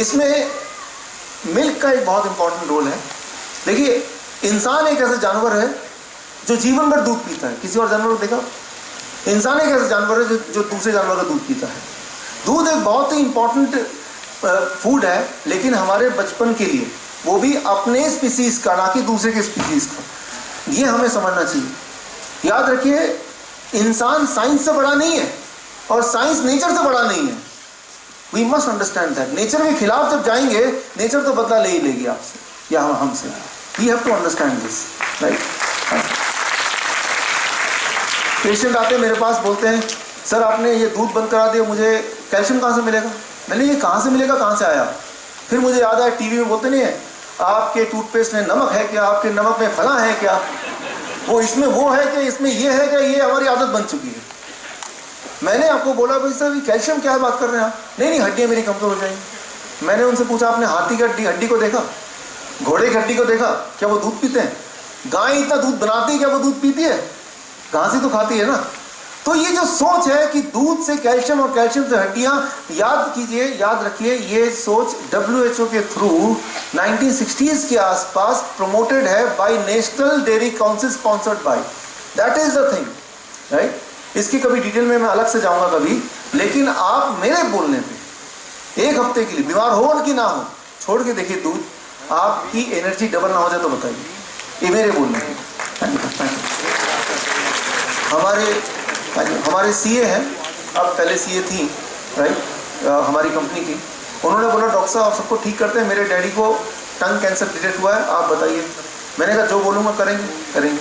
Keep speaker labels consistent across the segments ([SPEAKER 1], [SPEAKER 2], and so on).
[SPEAKER 1] इसमें मिल्क का एक बहुत इंपॉर्टेंट रोल है। देखिए, इंसान एक ऐसा जानवर है जो जीवन भर दूध पीता है। किसी और जानवर को देखा? इंसान एक ऐसा जानवर है जो दूसरे जानवर का दूध पीता है। दूध एक बहुत ही इंपॉर्टेंट फूड है, लेकिन हमारे बचपन के लिए, वो भी अपने स्पीसीज का, ना कि दूसरे के स्पीसीज का। ये हमें समझना चाहिए। याद रखिए, इंसान साइंस से बड़ा नहीं है और साइंस नेचर से बड़ा नहीं है। We must understand that. Nature के खिलाफ जब जाएंगे, नेचर तो बदला ले ही लेगी आपसे या हमसे। We have to understand this, right. Patient आते हैं मेरे पास, बोलते हैं सर आपने ये दूध बंद करा दिया, मुझे कैल्शियम कहाँ से मिलेगा? मैंने ये कहाँ से मिलेगा, कहाँ से आया? फिर मुझे याद आया, टीवी में बोलते नहीं है, आपके टूथपेस्ट में नमक है क्या, आपके नमक में फला है क्या, वो इसमें वो है क्या, इसमें ये है क्या, ये हमारी आदत बन चुकी है। मैंने आपको बोला भाई सर कैल्शियम क्या बात कर रहे हैं आप? नहीं, हड्डियाँ मेरी कमजोर हो जाएंगी। मैंने उनसे पूछा आपने हाथी की हड्डी को देखा, घोड़े की हड्डी को देखा, क्या वो दूध पीते हैं? गाय इतना दूध बनाती है, क्या वो दूध पीती है? घास ही तो खाती है ना। तो ये जो सोच है कि दूध से कैल्शियम और कैल्शियम से हड्डियां, याद कीजिए, याद रखिए, ये सोच WHO के थ्रू 1960s के आसपास प्रमोटेड है by national dairy council, sponsored by. That is the thing, right. इसकी कभी डिटेल में मैं अलग से जाऊंगा कभी, लेकिन आप मेरे बोलने पे एक हफ्ते के लिए बीमार हो कि ना हो, छोड़ के देखिए दूध, आपकी एनर्जी डबल ना हो जाए तो बताइए। ये मेरे बोलने पे। हमारे सीए हैं, अब पहले सीए थी, राइट, हमारी कंपनी की। उन्होंने बोला डॉक्टर साहब आप सबको ठीक करते हैं, मेरे डैडी को टंग कैंसर डिटेक्ट हुआ है, आप बताइए। मैंने कहा जो बोलूँगा करेंगे।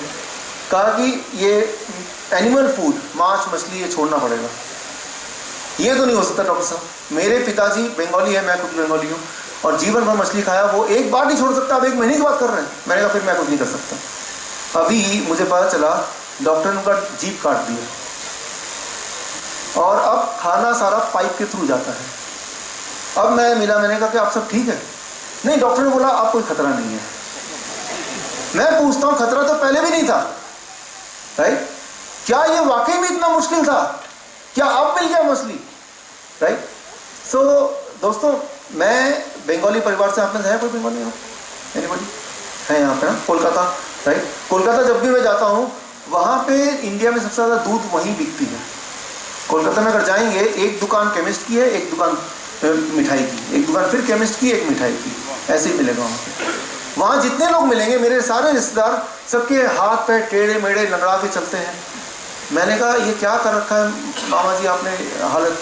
[SPEAKER 1] कहा कि ये एनिमल फूड, मांस मछली, ये छोड़ना पड़ेगा। ये तो नहीं हो सकता डॉक्टर साहब, मेरे पिताजी बंगाली है, मैं खुद बंगाली हूँ, और जीवन भर मछली खाया, वो एक बार नहीं छोड़ सकता, आप 1 महीने की बात कर रहे हैं। मैंने कहा फिर मैं कुछ नहीं कर सकता। अभी मुझे पता चला डॉक्टर ने उनका जीभ काट दिया और अब खाना सारा पाइप के थ्रू जाता है। अब मैं मिला, मैंने कहा कि आप सब ठीक है? नहीं, डॉक्टर ने बोला आप कोई खतरा नहीं है। मैं पूछता हूँ खतरा तो पहले भी नहीं था, राइट? क्या ये वाकई में इतना मुश्किल था? क्या अब मिल गया मछली, राइट? सो दोस्तों, मैं बंगाली परिवार से, आप में है कोई बंगाली हो? एनीबॉडी है यहाँ पे ना? कोलकाता, राइट। कोलकाता जब भी मैं जाता हूँ, वहाँ पे इंडिया में सबसे ज़्यादा दूध वहीं बिकती है। कोलकाता में अगर जाएंगे, एक दुकान केमिस्ट की है, एक दुकान मिठाई की, एक दुकान फिर केमिस्ट की, एक मिठाई की, ऐसे ही मिलेगा वहाँ पे। वहाँ जितने लोग मिलेंगे, मेरे सारे रिश्तेदार, सबके हाथ पैर टेढ़े मेढ़े लंगड़ा के चलते हैं। मैंने कहा ये क्या कर रखा है मामा जी आपने हालत,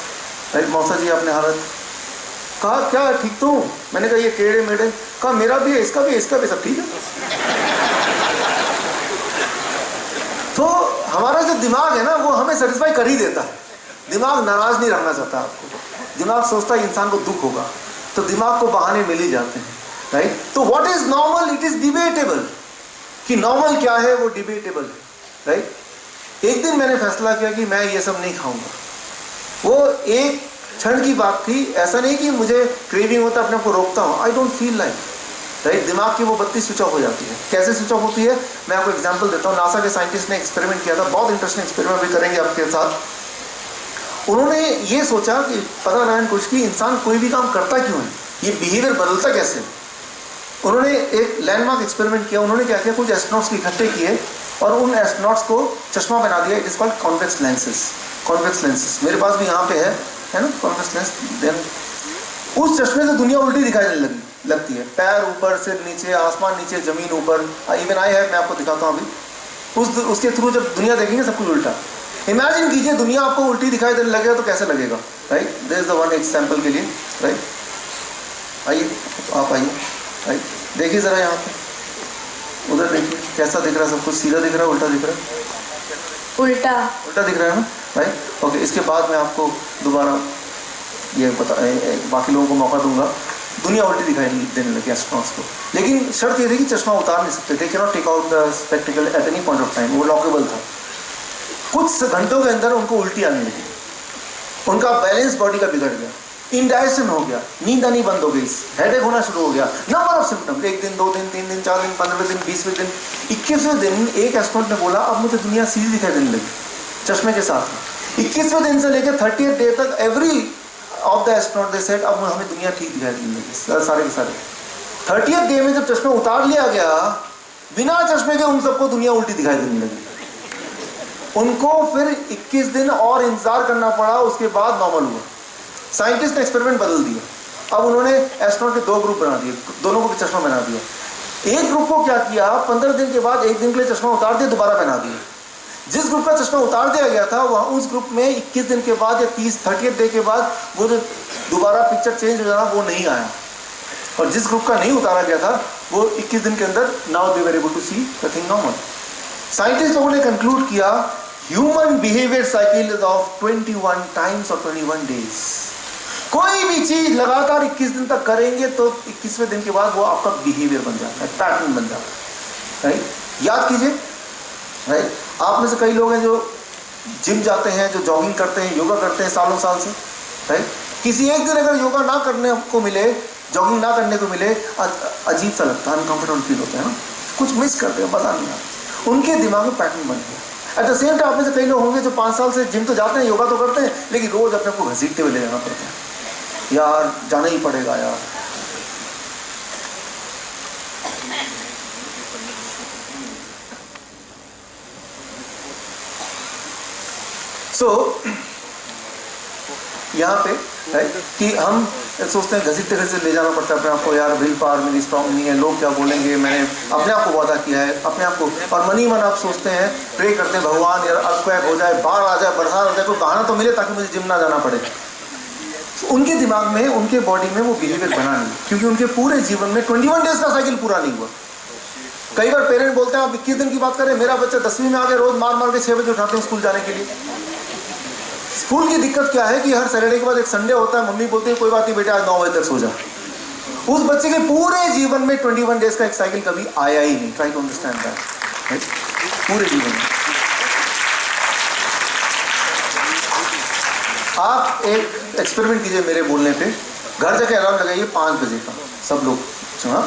[SPEAKER 1] मौसा जी आपने हालत? कहा क्या ठीक तो हूँ? मैंने कहा ये टेढ़े मेढ़े। कहा मेरा भी है, इसका भी है, इसका भी, सब ठीक है। तो हमारा जो दिमाग है ना, वो हमें सेटिस्फाई कर ही देता है। दिमाग नाराज नहीं रखना चाहता आपको। दिमाग सोचता है इंसान को दुख होगा, तो दिमाग को बहाने मिल ही जाते हैं, राइट। तो what is normal? It is debatable. कि नॉर्मल क्या है वो डिबेटेबल है, राइट। एक दिन मैंने फैसला किया कि मैं ये सब नहीं खाऊंगा। वो एक क्षण की बात थी, ऐसा नहीं कि मुझे क्रेविंग होता अपने को रोकता हूँ, I don't feel like, right. दिमाग की वो बत्ती स्विच ऑफ हो जाती है। कैसे स्विच ऑफ होती है, मैं आपको एग्जांपल देता हूँ। नासा के साइंटिस्ट ने एक्सपेरिमेंट किया था, बहुत इंटरेस्टिंग एक्सपेरिमेंट भी करेंगे आपके साथ। उन्होंने ये सोचा कि पता लगाने की कोशिश की इंसान कोई भी काम करता क्यों है, ये बिहेवियर बदलता कैसे। उन्होंने एक लैंडमार्क एक्सपेरिमेंट किया। उन्होंने क्या किया, कुछ एस्ट्रोनॉट्स इकट्ठे किए और उन एस्ट्रोनॉट्स को चश्मा बना दिया। It is called convex lenses. Convex lenses मेरे पास भी यहाँ पे है ना, कॉन्वेक्स लेंस। देन उस चश्मे से दुनिया उल्टी दिखाई लगती है, पैर ऊपर से नीचे, आसमान नीचे, जमीन ऊपर। इवन आई है, मैं आपको दिखाता हूँ अभी। उसके थ्रू जब दुनिया देखेंगे सब कुछ उल्टा। इमेजिन कीजिए दुनिया आपको उल्टी दिखाई देने लगेगा तो कैसे लगेगा, right. This is the one example के लिए, राइट। आइए आप आइए, राइट। देखिए जरा यहाँ पे, उधर देखिए कैसा दिख रहा है, सब कुछ सीधा दिख रहा है, उल्टा दिख रहा है? उल्टा दिख रहा है ना, राइट। ओके, इसके बाद मैं आपको दोबारा ये बाकी लोगों को मौका दूंगा। दुनिया उल्टी दिखाई देने लगी एस्ट्रोनॉट्स को, लेकिन शर्त ये थी कि चश्मा उतार नहीं सकते थे। Can not take out the spectacle at any point of time, वो लॉकेबल था। कुछ घंटों के अंदर उनको उल्टी आने लगी, उनका बैलेंस बॉडी का बिगड़ गया, इंडाइजेशन हो गया, नींद आनी बंद हो गई, हेडेक होना शुरू हो गया, नंबर ऑफ सिम्टम्स। 1 दिन, 2 दिन, 3 दिन, 4 दिन, 15 दिन, 20वें दिन, 21वें दिन एक एस्ट्रोनॉट ने बोला अब मुझे दुनिया सीधी दिखाई देने लगी चश्मे के साथ। 21वें दिन से लेकर 30th डे तक every of the astronaut they said, अब हमें दुनिया ठीक दिखाई देने लगी सारे के सारे। 30th डे में जब चश्मा उतार लिया गया, बिना चश्मे के उन सबको दुनिया उल्टी दिखाई देने लगी। उनको फिर 21 दिन और इंतजार करना पड़ा, उसके बाद नॉर्मल हुआ। साइंटिस्ट ने एक्सपेरिमेंट बदल दिया। अब उन्होंने एस्ट्रोनॉट के 2 ग्रुप बना दिए, दोनों को चश्मा बना दिया। एक ग्रुप को क्या किया, 15 दिन के बाद 1 दिन के लिए चश्मा उतार दिया, दोबारा पहना दिया। जिस ग्रुप का चश्मा उतार दिया गया था, वहाँ उस ग्रुप में 21 दिन के बाद या 30th डे के बाद वो जो दोबारा पिक्चर चेंज हो जाना वो नहीं आया। और जिस ग्रुप का नहीं उतारा गया था, वो 21 दिन के अंदर now they were able to see the thing normal. Scientist लोगों ने कंक्लूड किया, human behaviour cycle is of 21 times और 21 डेज। कोई भी चीज लगातार 21 दिन तक करेंगे तो 21वें दिन के बाद वो आपका बिहेवियर बन जाता है, पैटर्न बन जाता है। राइट, याद कीजिए। राइट, आप में से कई लोग हैं जो जिम जाते हैं, जो जॉगिंग करते हैं, योगा करते हैं सालों साल से। राइट, किसी एक दिन अगर योगा ना करने को मिले, जॉगिंग ना करने को मिले, अजीब सा लगता है, अनकंफर्टेबल फील होता है ना, कुछ मिस करते हैं, पता नहीं आता। उनके दिमाग में पैटर्न बन गया। एट द सेम टाइम आप में से कई लोग होंगे जो 5 साल से जिम तो जाते हैं, योगा तो करते हैं, लेकिन रोज अपने को घसीटते हुए ले जाना पड़ता है, यार जाना ही पड़ेगा यार। यहाँ पे राइट कि हम सोचते हैं घसीटते घसीटते ले जाना पड़ता है अपने आप को, यार विल पावर मेरी स्ट्रांग नहीं है, लोग क्या बोलेंगे, मैंने अपने आप को वादा किया है, अपने आप को। और मन ही मन आप सोचते हैं, प्रे करते हैं, भगवान यार अर्थक्वेक हो जाए, बाढ़ आ जाए, बरसात हो जाए, कोई बहाना तो मिले ताकि मुझे जिम ना जाना पड़े। उनके दिमाग में, उनके बॉडी में वो बिहेवियर बना नहीं, क्योंकि उनके पूरे जीवन में 21 डेज का साइकिल पूरा नहीं हुआ। कई बार पेरेंट बोलते हैं, आप 21 दिन की बात करें, मेरा बच्चा 10वीं में आ गया, रोज मार मार के 6 बजे उठाते हैं स्कूल जाने के लिए। स्कूल की दिक्कत क्या है कि हर सैटरडे के बाद एक संडे होता है, मम्मी बोलती है कोई बात नहीं बेटा आज 9 बजे तक सो जा। उस बच्चे के पूरे जीवन में 21 डेज का एक साइकिल कभी आया ही नहीं। Try to understand that. पूरे जीवन में आप एक एक्सपेरिमेंट कीजिए मेरे बोलने पे, घर जाके अलार्म लगाइए 5 बजे का, सब लोग सुना,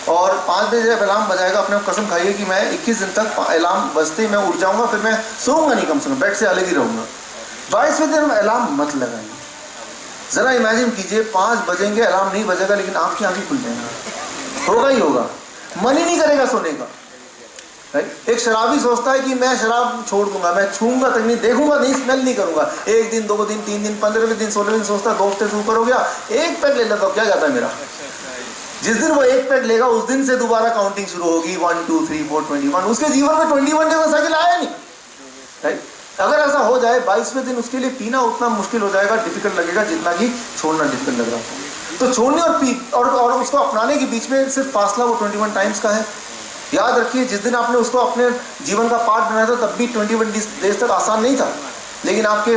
[SPEAKER 1] और 5 बजे जब अलार्म बजाएगा अपने कसम खाइए कि मैं 21 दिन तक अलार्म बजते ही मैं उठ जाऊंगा, फिर मैं सोऊंगा नहीं, कम से कम बेड से अलग ही रहूंगा। 22वें दिन अलार्म मत लगाइए। जरा इमेजिन कीजिए 5 बजेंगे, अलार्म नहीं बजेगा, लेकिन आपकी आंखें खुल जाएंगी, होगा ही होगा, मन ही नहीं करेगा सोने का। राइट, एक शराबी सोचता है कि मैं शराब छोड़ दूंगा, मैं छूंगा तक नहीं, देखूंगा नहीं, स्मेल नहीं करूंगा। 1 दिन 2 दिन 3 दिन 15वें दिन 16वें दिन सोचता है 2 हफ्ते से ऊपर हो गया, एक पैक ले लेता हूं, क्या जाता है मेरा। जिस दिन वो एक पैक लेगा उस दिन से दोबारा काउंटिंग शुरू होगी, 1 2 3 4 21। उसके जीवन में 21 डेज का साइकिल आया नहीं। राइट, अगर ऐसा हो जाए 22वें दिन उसके लिए पीना उतना मुश्किल हो जाएगा, डिफिकल्ट लगेगा जितना कि छोड़ना डिफिकल्ट लग रहा था। तो छोड़ने और उसको अपनाने के बीच में सिर्फ फासला वो 21 टाइम्स का है। याद रखिए, जिस दिन आपने उसको अपने जीवन का पार्ट बनाया था तब भी 21 डेज तक आसान नहीं था, लेकिन आपके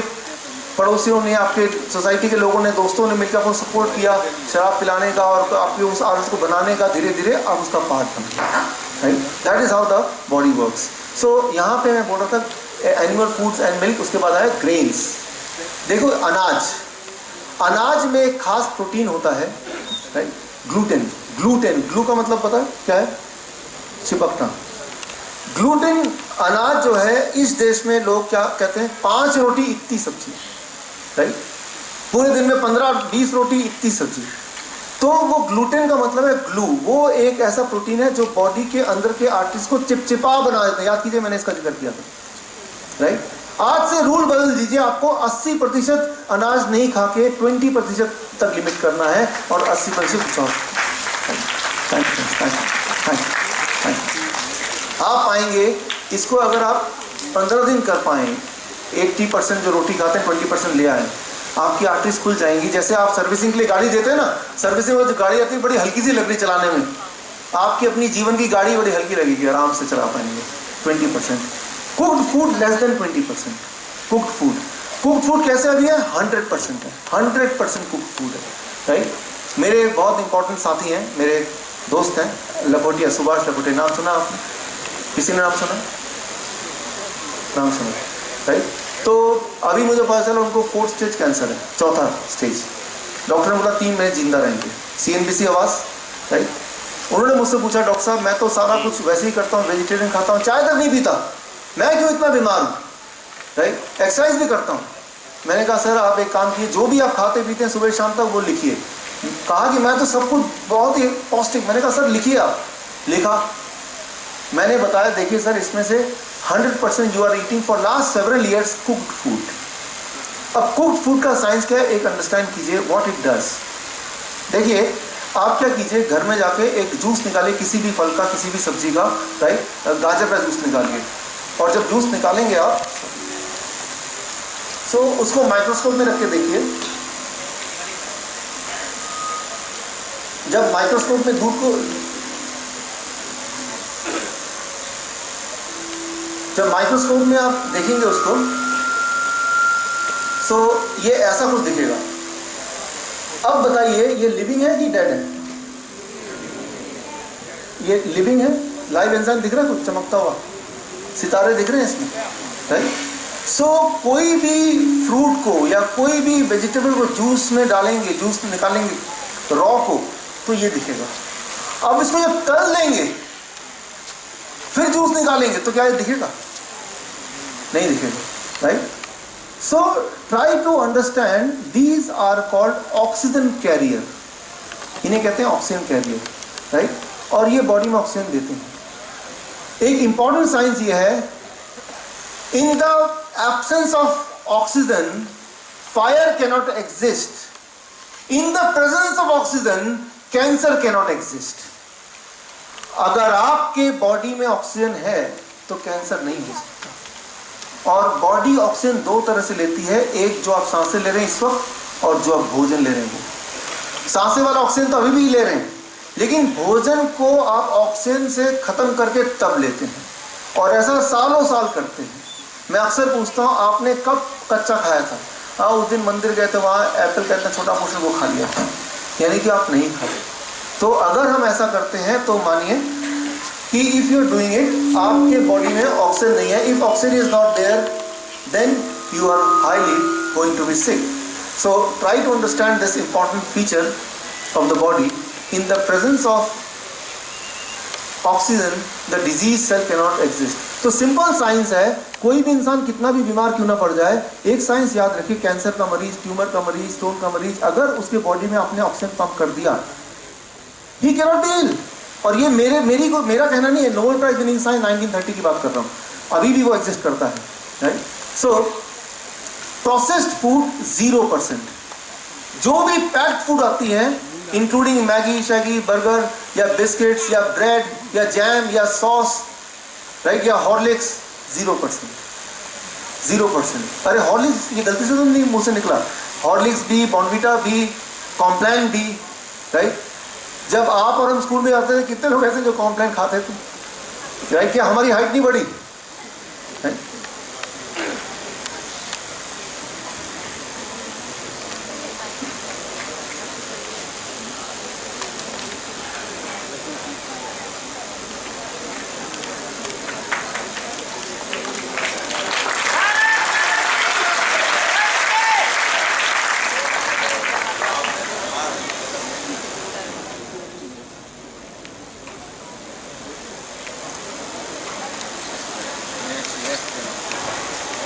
[SPEAKER 1] पड़ोसियों ने, आपके सोसाइटी के लोगों ने, दोस्तों ने मिलकर आपको सपोर्ट किया शराब पिलाने का और आपकी उस आदत को बनाने का, धीरे धीरे आप उसका पार्ट बन गए। Right, that is how the body works. So यहाँ पे मैं बोल रहा था एनिमल फूड्स एंड मिल्क, उसके बाद आया ग्रेन्स। देखो अनाज में एक खास प्रोटीन होता है, राइट, ग्लूटेन। ग्लू का मतलब पता है क्या है? चिपकना। ग्लूटेन अनाज जो है, इस देश में लोग क्या कहते हैं, 5 रोटी इतनी सब्जी। राइट, पूरे दिन में 15-20 रोटी इतनी सब्जी। तो वो ग्लूटेन का मतलब है ग्लू, वो एक ऐसा प्रोटीन है जो बॉडी के अंदर के आर्टरीज को चिपचिपा बना देता है। याद कीजिए, मैंने इसका जिक्र किया था। राइट, आज से रूल बदल दीजिए, आपको 80% अनाज नहीं खा के 20% तक लिमिट करना है और 80% आप पाएंगे। इसको अगर आप 15 दिन कर पाएं, 80% जो रोटी खाते हैं 20% ले आए, आपकी आर्टरीज खुल जाएंगी। जैसे आप सर्विसिंग के लिए गाड़ी देते हैं ना, सर्विसिंग में जो गाड़ी आती है बड़ी हल्की सी लग रही चलाने में, आपकी अपनी जीवन की गाड़ी बड़ी हल्की लगेगी, आराम से चला पाएंगे। 20% cooked food, less than 20% cooked food कैसे अभी है? 100% है, 100% कुक्ड फूड है। राइट, मेरे बहुत इंपॉर्टेंट साथी हैं, मेरे दोस्त हैं, लखोटिया, सुभाष लखोटिया, नाम सुना आपने? किसी ने नाम सुना? नाम सुना? राइट, तो अभी मुझे पता चला उनको 4th स्टेज कैंसर है, 4था स्टेज। डॉक्टर ने बोला 3 महीने जिंदा रहेंगे। CNBC आवाज़। राइट, उन्होंने मुझसे पूछा, डॉक्टर साहब मैं तो सारा कुछ वैसे ही करता हूँ, वेजिटेरियन खाता हूँ, चाय तक नहीं पीता, मैं क्यों इतना बीमार हूँ? राइट, एक्सरसाइज भी करता हूँ, मैंने कहा सर आप एक काम कीजिए, जो भी आप खाते पीते हैं सुबह शाम तक वो लिखिए। कहा कि मैं तो सब कुछ बहुत ही पौष्टिक। मैंने कहा सर लिखिए आप। लिखा। मैंने बताया देखिए सर इसमें से 100% you are eating for last several years cooked food. अब कुक्ड फूड का साइंस क्या है, एक अंडरस्टैंड कीजिए व्हाट इट डज। देखिए आप क्या कीजिए, घर में जाके एक जूस निकालिए किसी भी फल का, किसी भी सब्जी का, राइट, गाजर का जूस निकालिए। और जब जूस निकालेंगे आप उसको माइक्रोस्कोप में रख के देखिए। जब माइक्रोस्कोप में दूध को, जब माइक्रोस्कोप में आप देखेंगे उसको, ये ऐसा कुछ दिखेगा। अब बताइए ये लिविंग है कि डेड है? ये लिविंग है, लाइव एंजाइम दिख रहा है कुछ चमकता हुआ, सितारे दिख रहे हैं इसमें, राइट। कोई भी फ्रूट को या कोई भी वेजिटेबल को जूस में डालेंगे, जूस निकालेंगे रॉ को, तो ये दिखेगा। अब इसको जब तल लेंगे फिर जूस निकालेंगे तो क्या ये दिखेगा? नहीं दिखेगा, right. So try to understand, these are called oxygen carrier, इन्हें कहते हैं ऑक्सीजन कैरियर, राइट। और ये बॉडी में ऑक्सीजन देते हैं। एक इंपॉर्टेंट साइंस ये है, in the absence of oxygen fire cannot exist, in the presence of oxygen cancer cannot exist. अगर आपके बॉडी में ऑक्सीजन है तो कैंसर नहीं हो सकता। और बॉडी ऑक्सीजन दो तरह से लेती है, एक जो आप सांसें ले रहे हैं इस वक्त और जो आप भोजन ले रहे हैं वो। सांसें वाला ऑक्सीजन तो अभी भी ले रहे हैं, लेकिन भोजन को आप ऑक्सीजन से खत्म करके तब लेते हैं, और ऐसा सालों साल करते हैं। मैं अक्सर पूछता हूँ आपने कब कच्चा खाया था? हाँ उस दिन मंदिर गए थे, वहाँ एप्पल का इतना छोटा पोर्शन वो खा लिया था, यानी कि आप नहीं खाते। तो अगर हम ऐसा करते हैं तो मानिए कि if you are doing it, आपके बॉडी में ऑक्सीजन नहीं है, if oxygen is not there then you are highly going to be sick. So try to understand this important feature of the body. In the presence of oxygen the disease cell cannot exist. तो simple science है, कोई भी इंसान कितना भी बीमार क्यों ना पड़ जाए, एक साइंस याद रखिए, कैंसर का मरीज, ट्यूमर का मरीज, स्टोन का मरीज, अगर उसके बॉडी में आपने ऑक्सीजन पंप कर दिया, ही कैनॉट बी इल। और ये मेरा कहना नहीं है, नोबेल प्राइज विनिंग साइंस 1930 की बात कर रहा हूँ, अभी भी वो एग्जिस्ट करता है, राइट। सो प्रोसेस्ड फूड 0%, जो भी पैक्ड फूड आती है इंक्लूडिंग मैगी शैगी, बर्गर या बिस्किट्स या ब्रेड या जैम या सॉस, राइट, या हॉर्लिक्स, 0%। अरे हॉर्लिक्स, ये गलती से तो नहीं मुंह से निकला, हॉर्लिक्स भी, बॉर्नविटा भी, कॉम्प्लान भी, राइट। जब आप और हम स्कूल में जाते थे कितने लोग ऐसे जो कॉम्प्लान खाते थे, राइट। क्या हमारी हाइट नहीं बढ़ी?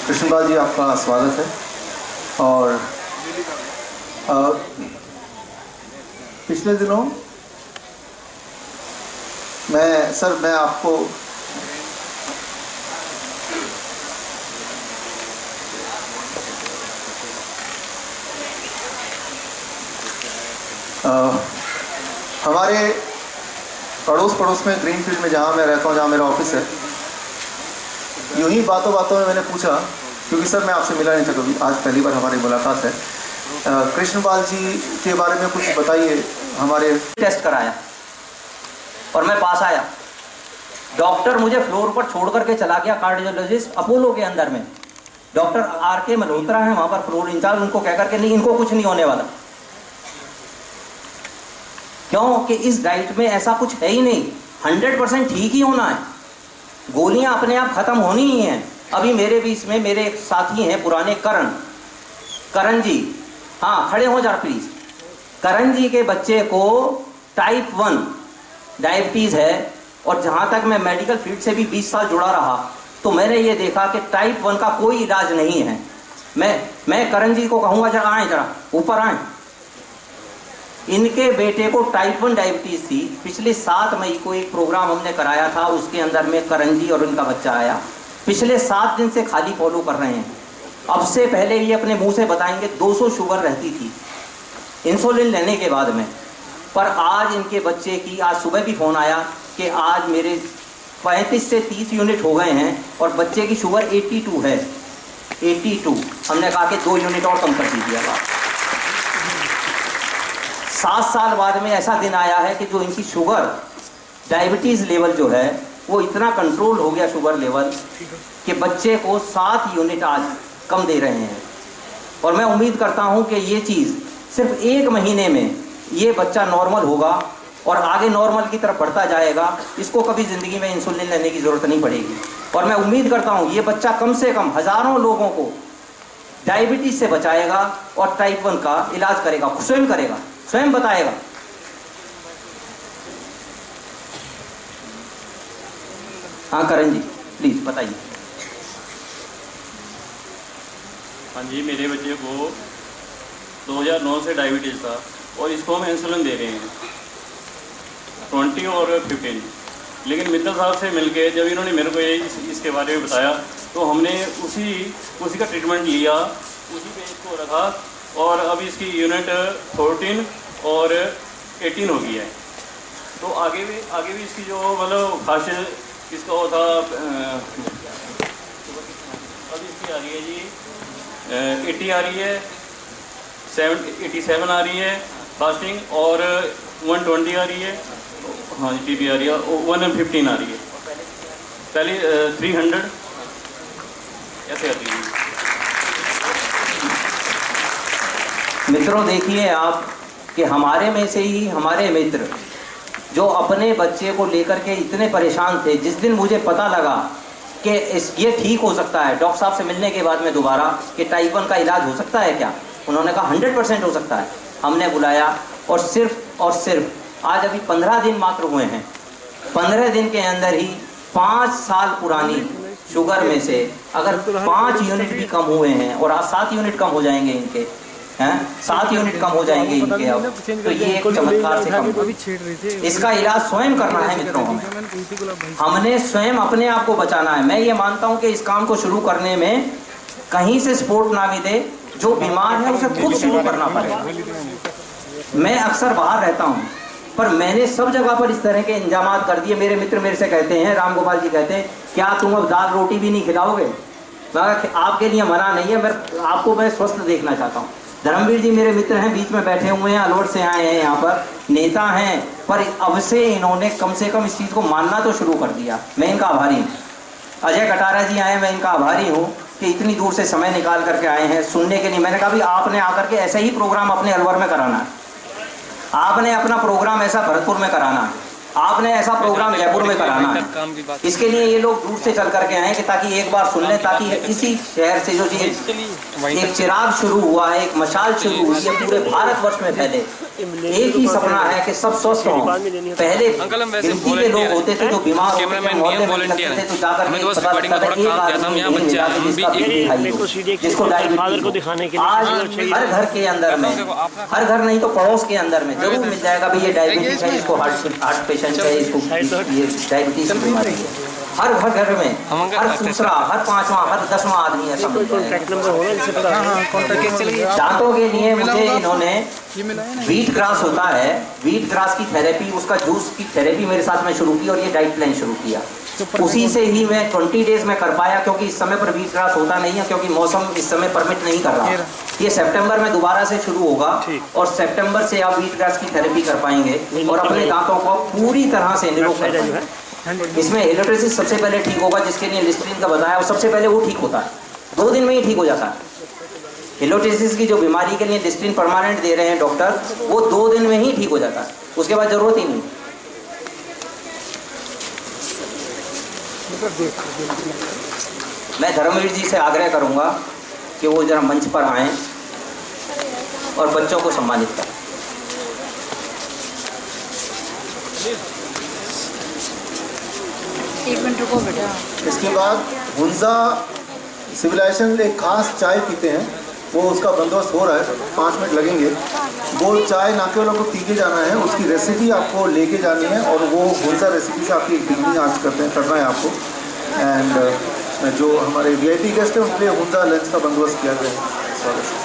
[SPEAKER 1] कृष्णपाल जी आपका स्वागत है। और पिछले दिनों मैं आपको हमारे पड़ोस में ग्रीनफील्ड में जहाँ मैं रहता हूँ, जहाँ मेरा ऑफिस है, यूं ही बातों बातों में मैंने पूछा, क्योंकि सर मैं आपसे मिला नहीं था कभी, आज पहली बार हमारी मुलाकात है, कृष्णपाल जी के बारे में कुछ बताइए। हमारे
[SPEAKER 2] टेस्ट कराया और मैं पास आया। डॉक्टर मुझे फ्लोर पर छोड़ करके चला गया, कार्डियोलॉजिस्ट अपोलो के अंदर में डॉक्टर आर.के. मल्होत्रा है वहाँ पर फ्लोर इंचार्ज, उनको कह करके नहीं, इनको कुछ नहीं होने वाला, क्योंकि इस डाइट में ऐसा कुछ है ही नहीं, 100% ठीक ही होना है, गोलियां अपने आप खत्म होनी ही हैं। अभी मेरे बीच में मेरे एक साथी हैं पुराने, करण जी, हाँ खड़े हो जा प्लीज। करण जी के बच्चे को टाइप 1 डायबिटीज़ है, और जहाँ तक मैं मेडिकल फील्ड से भी 20 साल जुड़ा रहा, तो मैंने ये देखा कि टाइप 1 का कोई इलाज नहीं है। मैं करण जी को कहूँगा जरा आए, जरा ऊपर आए। इनके बेटे को टाइप 1 डायबिटीज़ थी। पिछले 7 मई को एक प्रोग्राम हमने कराया था, उसके अंदर में करण जी और उनका बच्चा आया। पिछले 7 दिन से खाली फॉलो कर रहे हैं। अब से पहले ये अपने मुंह से बताएंगे 200 शुगर रहती थी इंसुलिन लेने के बाद में, पर आज इनके बच्चे की, आज सुबह भी फ़ोन आया कि आज मेरे 35 से 30 यूनिट हो गए हैं और बच्चे की शुगर 82 है, 82। हमने कहा कि 2 यूनिट और कम कर दीजिएगा। 7 साल बाद में ऐसा दिन आया है कि जो इनकी शुगर डायबिटीज़ लेवल जो है वो इतना कंट्रोल हो गया शुगर लेवल कि बच्चे को 7 यूनिट आज कम दे रहे हैं। और मैं उम्मीद करता हूं कि ये चीज़ सिर्फ 1 महीने में ये बच्चा नॉर्मल होगा और आगे नॉर्मल की तरफ बढ़ता जाएगा। इसको कभी ज़िंदगी में इंसुलिन लेने की ज़रूरत नहीं पड़ेगी। और मैं उम्मीद करता हूं ये बच्चा कम से कम हज़ारों लोगों को डायबिटीज़ से बचाएगा और टाइप 1 का इलाज करेगा, स्वयं करेगा, स्वयं बताएगा। हाँ करण जी प्लीज़ बताइए।
[SPEAKER 3] हाँ जी, मेरे बच्चे को 2009 से डायबिटीज़ था और इसको हम इंसुलिन दे रहे हैं 20 और 15। लेकिन मित्तल साहब से मिलके जब इन्होंने मेरे को ये इसके बारे में बताया तो हमने उसी का ट्रीटमेंट लिया, उसी पे इसको रखा और अब इसकी यूनिट 14 और 18 हो गई है। तो आगे भी इसकी जो मतलब खासियत इसका वो था, अब इसकी आ रही है जी 80 आ रही है, 87 आ रही है फास्टिंग और 120 आ रही है, हाँ जी टीबी आ रही है, 115 आ रही है। पहले 300 ऐसे आती है।
[SPEAKER 2] मित्रों देखिए आप कि हमारे में से ही हमारे मित्र जो अपने बच्चे को लेकर के इतने परेशान थे, जिस दिन मुझे पता लगा कि ये ठीक हो सकता है, डॉक्टर साहब से मिलने के बाद में दोबारा कि टाइप 1 का इलाज हो सकता है क्या, उन्होंने कहा 100% हो सकता है। हमने बुलाया और सिर्फ आज अभी 15 दिन मात्र हुए हैं, 15 दिन के अंदर ही 5 साल पुरानी शुगर में से अगर 5 यूनिट भी कम हुए हैं और आज 7 यूनिट कम हो जाएंगे इनके, हैं 7 यूनिट कम हो जाएंगे इनके अब, तो ये एक चमत्कार से कम। इसका इलाज स्वयं करना है मित्रों, हमने स्वयं अपने आप को बचाना है। मैं ये मानता हूँ कि इस काम को शुरू करने में कहीं से सपोर्ट ना भी दे, जो बीमार है उसे खुद शुरू करना पड़ेगा। मैं अक्सर बाहर रहता हूँ पर मैंने सब जगह पर इस तरह के इंतजाम कर दिए। मेरे मित्र मेरे से कहते हैं, राम गोपाल जी कहते हैं, क्या तुम अब दाल रोटी भी नहीं खिलाओगे? मैं आपके लिए मना नहीं है, मैं स्वस्थ देखना चाहता हूँ। धर्मवीर जी मेरे मित्र हैं, बीच में बैठे हुए हैं, अलवर से आए हैं, यहाँ पर नेता हैं, पर अब से इन्होंने कम से कम इस चीज़ को मानना तो शुरू कर दिया। मैं इनका आभारी हूँ। अजय कटारा जी आए, मैं इनका आभारी हूँ कि इतनी दूर से समय निकाल करके आए हैं सुनने के लिए। मैंने कहा भी आपने आकर के ऐसा ही प्रोग्राम अपने अलवर में कराना है, आपने अपना प्रोग्राम ऐसा भरतपुर में कराना है, आपने ऐसा प्रोग्राम जयपुर में कराना है। इसके लिए ये लोग दूर से चल करके आए कि ताकि एक बार सुन लें, ताकि इसी शहर से जो एक चिराग शुरू हुआ है, एक मशाल शुरू हुई है, पूरे भारतवर्ष में फैले। एक ही सपना है कि सब स्वस्थ हों। पहले गिनती के लोग होते थे जो बीमार होते थे, तो जाकर जिसको डायबिटीज, आज हर घर के अंदर में, हर घर नहीं तो पड़ोस के अंदर में जरूर मिल जाएगा भाई ये डायबिटीज है, इसको हार्ट पेशेंट है, इसको ये डायबिटीज की बीमारी है। हर घर में हर दूसरा, हर 5वां, हर 10वां आदमी ऐसा मिलता है। दांतों के लिए मुझे इन्होंने व्हीट ग्रास होता है, व्हीट ग्रास की थेरेपी, उसका जूस की थेरेपी मेरे साथ में शुरू की और ये डाइट प्लान शुरू किया। उसी से ही मैं 20 डेज में कर पाया, क्योंकि इस समय पर व्हीट ग्रास होता नहीं है, क्योंकि मौसम इस समय परमिट नहीं कर रहा। ये सितंबर में दोबारा से शुरू होगा और सितंबर से आप व्हीट ग्रास की थेरेपी कर पाएंगे और अपने दांतों को पूरी तरह से निरोग कर पाएंगे। इसमें हेलोट्रिसिस सबसे पहले ठीक होगा, जिसके लिए लिस्ट्रीन का बताया, और सबसे पहले वो ठीक होता है, 2 दिन में ही ठीक हो जाता है। हेलोट्रिसिस की जो बीमारी के लिए लिस्ट्रीन परमानेंट दे रहे हैं डॉक्टर, वो 2 दिन में ही ठीक हो जाता है, उसके बाद जरूरत ही नहीं। मैं धर्मवीर जी से आग्रह करूंगा कि वो जरा मंच पर आएं और बच्चों को सम्मानित करें।
[SPEAKER 4] एक मिनट रुको बेटा।
[SPEAKER 1] इसके बाद हुंजा सिविलाइजेशन एक खास चाय पीते हैं, वो उसका बंदोबस्त हो रहा है, 5 मिनट लगेंगे। वो चाय ना केवल आपको पी के जाना है, उसकी रेसिपी आपको लेके जानी है और वो हुंजा रेसिपी से आपकी डिग्री आज करना है आपको। एंड जो हमारे VIP गेस्ट हैं उनके लिए हुंजा लंच का बंदोबस्त किया गया है। स्वागत है।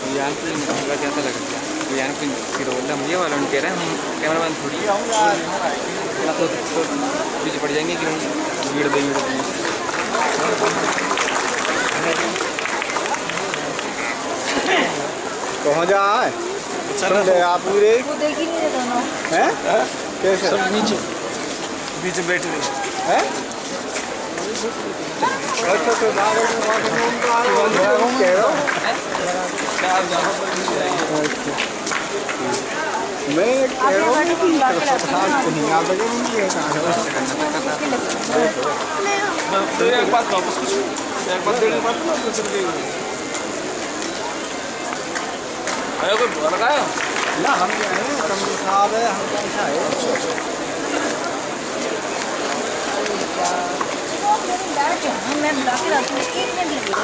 [SPEAKER 4] कैसा लगा फिर बोलता मुझे वाला कह रहे हैं हम कैमरा मैन थोड़ी तो पीछे पड़ जाएंगे कि भीड़ देंगे।
[SPEAKER 5] कहाँ जा है आप पूरे
[SPEAKER 6] वो देख ही नहीं रहे दोनों
[SPEAKER 5] हैं कैसे
[SPEAKER 4] सब नीचे बीच में बैठे
[SPEAKER 5] हैं? अच्छा तो कह रहा हूँ मैं कह रहा हूँ कि नहीं आप लगे
[SPEAKER 4] एक बात वापस कुछ एक बात देने बात कोई बुआ लगाया
[SPEAKER 5] ना हम क्या है कम साहब है हम कैसा है
[SPEAKER 6] मैं बुला के रखती हूँ 1 मिनट लगेगा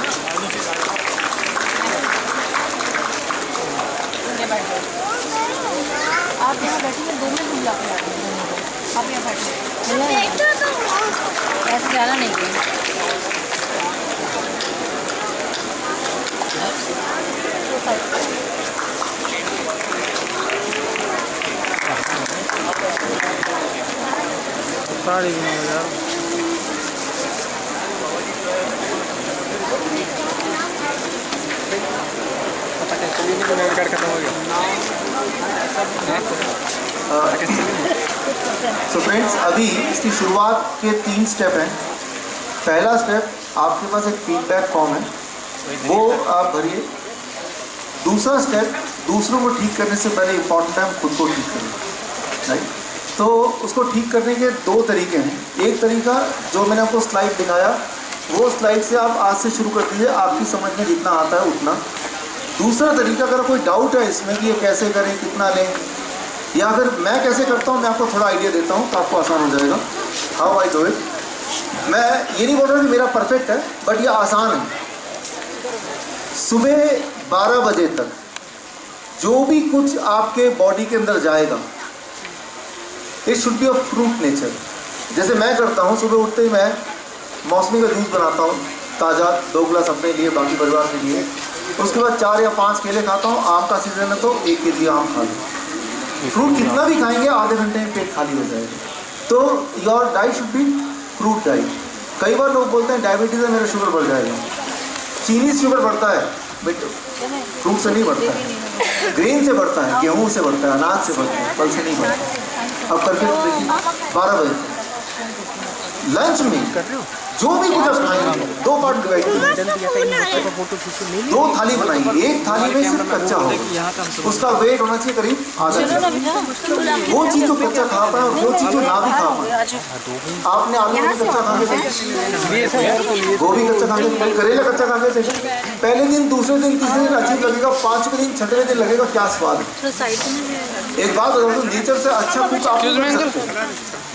[SPEAKER 6] आप यहाँ बैठिए 2 मिनट बुला के लाती हूँ आप यहाँ बैठिए ऐसे जाना नहीं है
[SPEAKER 5] साड़ी यार खत्म हो गया।
[SPEAKER 1] सो फ्रेंड्स, अभी इसकी शुरुआत के 3 स्टेप हैं। पहला स्टेप आपके पास एक फीडबैक फॉर्म है, वो आप भरिए। दूसरा स्टेप दूसरों को ठीक करने से पहले इम्पॉर्टेंट है खुद को ठीक करना, राइट। तो उसको ठीक करने के 2 तरीके हैं। एक तरीका जो मैंने आपको स्लाइड दिखाया, वो स्लाइड से आप आज से शुरू कर दीजिए, आपकी समझ में जितना आता है उतना। दूसरा तरीका, अगर कोई डाउट है इसमें कि ये कैसे करें, कितना लें, या फिर मैं कैसे करता हूँ, मैं आपको थोड़ा आइडिया देता हूँ तो आपको आसान हो जाएगा। How I do it. मैं ये नहीं बोल रहा कि मेरा परफेक्ट है, बट ये आसान है। सुबह 12 बजे तक जो भी कुछ आपके बॉडी के अंदर जाएगा, it should be of fruit nature. जैसे मैं करता हूँ, सुबह उठते ही मैं मौसमी का जूस बनाता हूँ ताज़ा, 2 गिलास अपने लिए, बाकी परिवार के लिए। उसके बाद 4 या 5 केले खाता हूँ। आम का सीजन है तो 1 केजी आम खा लो। फ्रूट कितना भी खाएंगे आधे घंटे में पेट खाली हो जाएगा। तो your diet should be fruit diet. कई बार लोग बोलते हैं डायबिटीज़ है, मेरा शुगर बढ़ जाएगा। चीनी से शुगर बढ़ता है, बट फ्रूट से नहीं बढ़ता है। ग्रेन से बढ़ता है, गेहूँ से बढ़ता है, अनाज से बढ़ता है, फल से नहीं बढ़ता। अब करके देखिए 12 बजे लंच में जो भी कुछ आप खाएंगे 2 पार्ट डिवाइड कीजिए। 2 थाली बनाइए। एक थाली में सिर्फ कच्चा होगा, उसका वेट होना चाहिए करीब आधा किलो। वो चीज़ जो कच्चा खा पाए और वो चीज़ जो ना भी खा पाए। आपने आलू भी कच्चा खा के देखे, गोभी कच्चा खा के, करेला कच्चा खा के देखे। पहले दिन, दूसरे दिन, तीसरे दिन अजीब लगेगा, 5वें दिन, 6वें दिन लगेगा क्या स्वाद है। एक बात बता दूँ, नेचर से अच्छा कुछ आप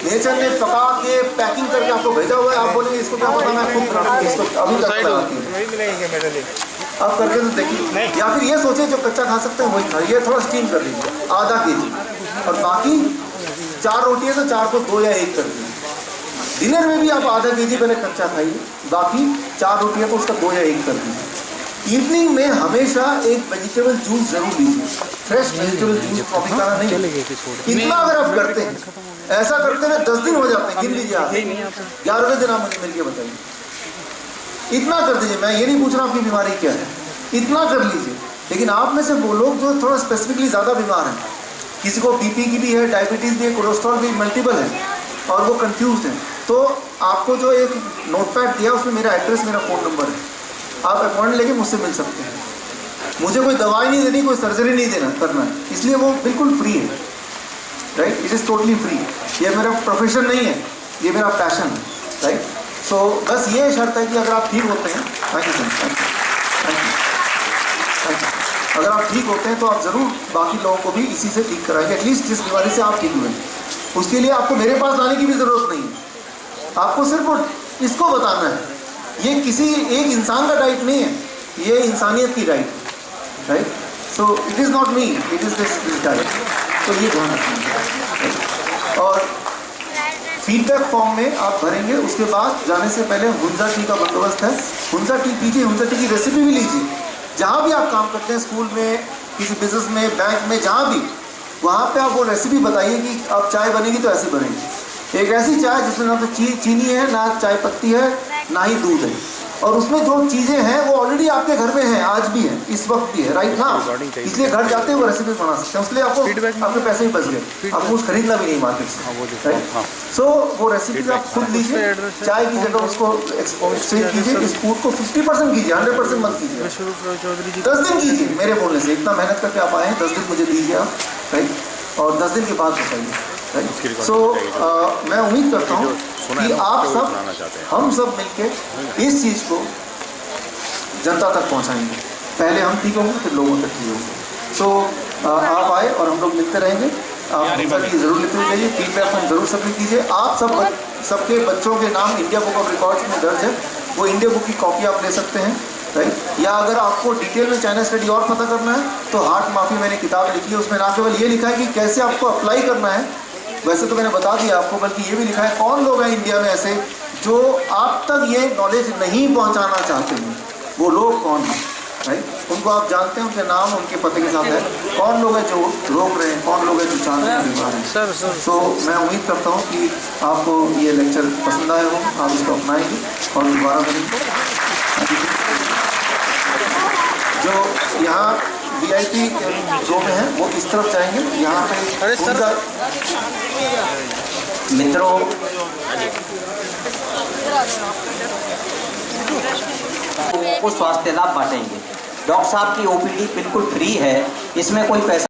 [SPEAKER 1] नेचर ने पका के पैकिंग करके आपको भेजा हुआ है। आप बोलेंगे इसको क्या पता, मैं खुद बनाऊंगी इसको, अभी अब करके तो देखिए। या फिर ये सोचे जो कच्चा खा सकते हैं वही खाइए, थोड़ा स्टीम कर लीजिए आधा केजी, और बाकी 4 रोटी है तो 4 को 2 या 1 कर दीजिए। डिनर में भी आप आधा केजी पहले कच्चा खाइए, बाकी 4 रोटी है तो उसका 2 या 1 कर दीजिए। इवनिंग में हमेशा एक वेजिटेबल जूस जरूर लीजिए, फ्रेश वेजिटेबल जूस, कॉफी खाना नहीं। इतना अगर आप करते हैं, ऐसा करते हुए 10 दिन हो जाते हैं, गिन लीजिए आप। 11वें दिन आप मुझे मिलकर बताइए। इतना कर दीजिए। मैं ये नहीं पूछ रहा आपकी बीमारी क्या है, इतना कर लीजिए। लेकिन आप में से वो लोग जो थोड़ा स्पेसिफिकली ज़्यादा बीमार हैं, किसी को BP की भी है, डायबिटीज़ भी है, कोलेस्ट्रॉल भी मल्टीपल है, और वो कंफ्यूज हैं, तो आपको जो एक नोटपैड दिया उसमें मेरा एड्रेस, मेरा फ़ोन नंबर है। आप अपॉइंटमेंट लेके मुझसे मिल सकते हैं। मुझे कोई दवाई नहीं देनी, कोई सर्जरी नहीं देना करना है, इसलिए वो बिल्कुल फ्री है, right. It is totally free. ये मेरा प्रोफेशन नहीं है, ये मेरा पैशन है, राइट। सो बस ये शर्त है कि अगर आप ठीक होते हैं। Thank you sir, thank you, thank you. अगर आप ठीक होते हैं तो आप ज़रूर बाकी लोगों को भी इसी से ठीक कराएंगे, एटलीस्ट जिस बीमारी से आप ठीक हुए हैं। उसके लिए आपको मेरे पास लाने की भी ज़रूरत नहीं है, आपको सिर्फ इसको बताना है। ये किसी एक इंसान का डाइट नहीं है, ये इंसानियत की डाइट है, right? So it is not me, it is this diet. तो ये ध्यान रखना। और फीडबैक फॉर्म में आप भरेंगे, उसके बाद जाने से पहले हुंजा टी का बंदोबस्त है। हुंजा टी पीजिए, हुंजा टी की रेसिपी भी लीजिए। जहाँ भी आप काम करते हैं, स्कूल में, किसी बिजनेस में, बैंक में, जहाँ भी, वहाँ पे आप वो रेसिपी बताइए कि आप चाय बनेगी तो ऐसी बनेगी। एक ऐसी चाय जिसमें ना तो चीनी है, ना चाय पत्ती है, ना ही दूध है, और उसमें जो चीज़ें हैं वो ऑलरेडी आपके घर में हैं, आज भी हैं, इस वक्त भी है, राइट ना? इसलिए घर जाते हैं वो रेसिपी बना सकते हैं, इसलिए आपको आपके पैसे भी बच गए, आपको कुछ खरीदना भी नहीं मार्केट से, राइट? सो वो रेसिपी आप खुद लीजिए, चाय की जगह उसको एक्सचेंज कीजिए, इस फूड को 50% कीजिए, 100% मत कीजिए। 10 दिन कीजिए मेरे बोलने से, इतना मेहनत करके आप आए हैं, 10 दिन मुझे दीजिए आप, राइट? और 10 दिन के बाद बताइए, राइट? सो मैं उम्मीद करता हूँ कि आप सब, हम सब मिलके इस चीज़ को जनता तक पहुँचाएंगे। पहले हम ठीक होंगे, फिर लोगों तक ठीक होंगे। सो आप आए और हम लोग मिलते रहेंगे। आप की ज़रूर लिखते हुए जाइए, फीडबैक में ज़रूर सबमिट कीजिए। आप सबके बच्चों के नाम इंडिया बुक ऑफ रिकॉर्ड्स में दर्ज है, वो इंडिया बुक की कॉपी आप ले सकते हैं, राइट? या अगर आपको डिटेल में चाइना स्टडी और पता करना है तो हार्ट माफी मैंने किताब लिखी है, उसमें ना केवल ये लिखा है कि कैसे आपको अप्लाई करना है, वैसे तो मैंने बता दिया आपको, बल्कि ये भी लिखा है कौन लोग हैं इंडिया में ऐसे जो आप तक ये नॉलेज नहीं पहुंचाना चाहते हैं, वो लोग कौन हैं, राइट? उनको आप जानते हैं, उनके नाम उनके पते के साथ है, कौन लोग हैं जो रोक रहे हैं, कौन लोग हैं जो चाहते हैं बीमार हैं। सो मैं उम्मीद करता हूँ कि आपको ये लेक्चर पसंद आया हो, आप इसको अपनाएंगे और दोबारा करेंगे। जो यहाँ VIP जो में है वो इस तरफ जाएंगे, यहाँ पे
[SPEAKER 2] मित्रों, को स्वास्थ्य लाभ बांटेंगे। डॉक्टर साहब की OPD बिल्कुल फ्री है, इसमें कोई पैसा